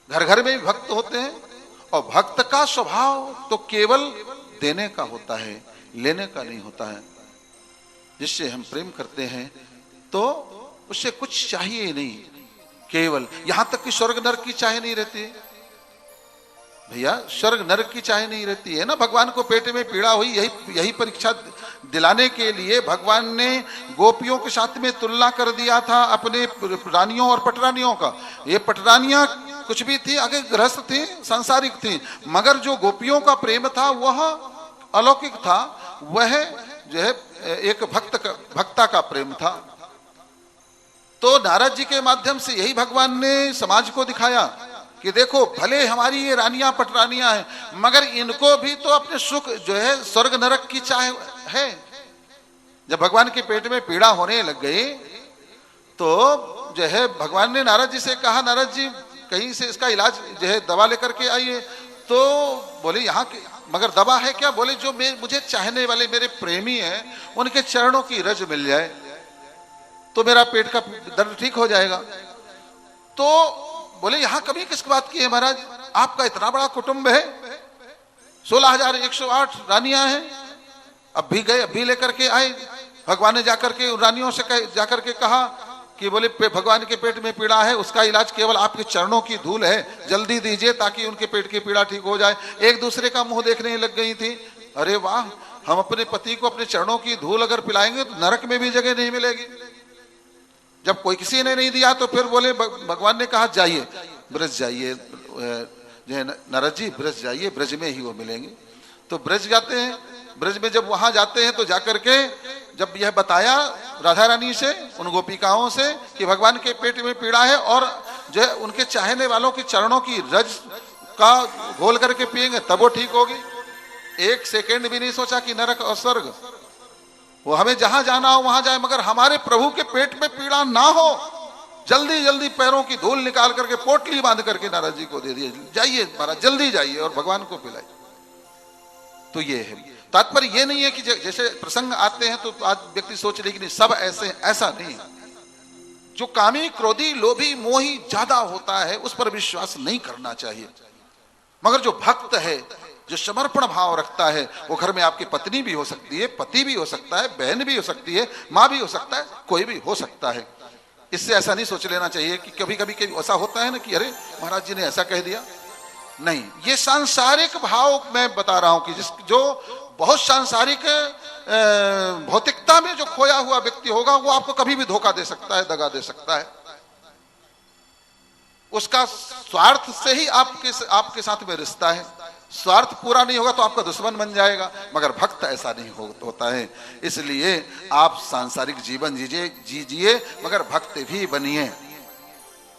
घर घर में भी भक्त होते हैं, और भक्त का स्वभाव तो केवल देने का होता है, लेने का नहीं होता है। जिससे हम प्रेम करते हैं तो उससे कुछ चाहिए नहीं, केवल यहां तक कि स्वर्ग नरक की चाह नहीं रहती भैया, स्वर्ग नरक की चाह नहीं रहती है ना। भगवान को पेट में पीड़ा हुई, यही परीक्षा दिलाने के लिए भगवान ने गोपियों के साथ में तुलना कर दिया था अपने रानियों और पटरानियों का। ये पटरानियां कुछ भी थी, आगे गृहस्थ थी, सांसारिक थी, मगर जो गोपियों का प्रेम था वह अलौकिक था, वह जो है एक भक्ता का प्रेम था। तो नारद जी के माध्यम से यही भगवान ने समाज को दिखाया कि देखो, भले हमारी ये रानियां पटरानियां हैं, मगर इनको भी तो अपने सुख जो है स्वर्ग नरक की चाह है। जब भगवान के पेट में पीड़ा होने लग गई तो जो है भगवान ने नारद जी से कहा, नारद जी कहीं से इसका इलाज जो है दवा लेकर के आइए। तो बोले यहाँ के, मगर दवा है क्या? बोले जो मुझे चाहने वाले मेरे प्रेमी हैं उनके चरणों की रज मिल जाए तो मेरा पेट का दर्द ठीक हो जाएगा। तो बोले यहाँ कमी किस बात की है महाराज, आपका इतना बड़ा कुटुंब है, 16,108 रानियां हैं, अब भी गए, अब भी लेकर के आए। भगवान ने जाकर के उन रानियों से जाकर के कहा कि बोले भगवान के पेट में पीड़ा है, उसका इलाज केवल आपके चरणों की धूल है, जल्दी दीजिए ताकि उनके पेट की पीड़ा ठीक हो जाए। एक दूसरे का मुंह देखने लग गई थी, अरे वाह, हम अपने पति को अपने चरणों की धूल अगर पिलाएंगे तो नरक में भी जगह नहीं मिलेगी। जब कोई किसी ने नहीं दिया तो फिर बोले, भगवान ने कहा जाइए ब्रज जाइए, नारद जी ब्रज जाइए, ब्रज में ही वो मिलेंगे। तो ब्रज जाते हैं, ब्रज में जब वहां जाते हैं तो जाकर के जब यह बताया राधा रानी से, उन गोपिकाओं से कि भगवान के पेट में पीड़ा है और जो है उनके चाहने वालों के चरणों की रज का घोल करके पिएंगे तब वो ठीक होगी। एक सेकेंड भी नहीं सोचा कि नरक और स्वर्ग, वो हमें जहां जाना हो वहां जाए, मगर हमारे प्रभु के पेट में पीड़ा ना हो। जल्दी जल्दी पैरों की धूल निकाल करके पोटली बांध करके नारद जी को दे दिए, जाइए महाराज जल्दी जाइए और भगवान को पिलाइए। तो ये है तात्पर्य, ये नहीं है कि जैसे प्रसंग आते हैं तो आज व्यक्ति सोच ले कि नहीं सब ऐसे, ऐसा नहीं। जो कामी क्रोधी लोभी मोही ज्यादा होता है उस पर विश्वास नहीं करना चाहिए, मगर जो भक्त है, जो समर्पण भाव रखता है, वो घर में आपकी पत्नी भी हो सकती है, पति भी हो सकता है, बहन भी हो सकती है, माँ भी हो सकता है, कोई भी हो सकता है। इससे ऐसा नहीं सोच लेना चाहिए कि कभी कभी ऐसा होता है ना कि अरे महाराज जी ने ऐसा कह दिया। नहीं, ये सांसारिक भाव मैं बता रहा हूं कि जो बहुत सांसारिक भौतिकता में जो खोया हुआ व्यक्ति होगा वो आपको कभी भी धोखा दे सकता है, दगा दे सकता है। उसका स्वार्थ से ही आपके साथ में रिश्ता है, स्वार्थ पूरा नहीं होगा तो आपका दुश्मन बन जाएगा, मगर भक्त ऐसा नहीं होता है। इसलिए आप सांसारिक जीवन जीजिए मगर भक्त भी बनिए।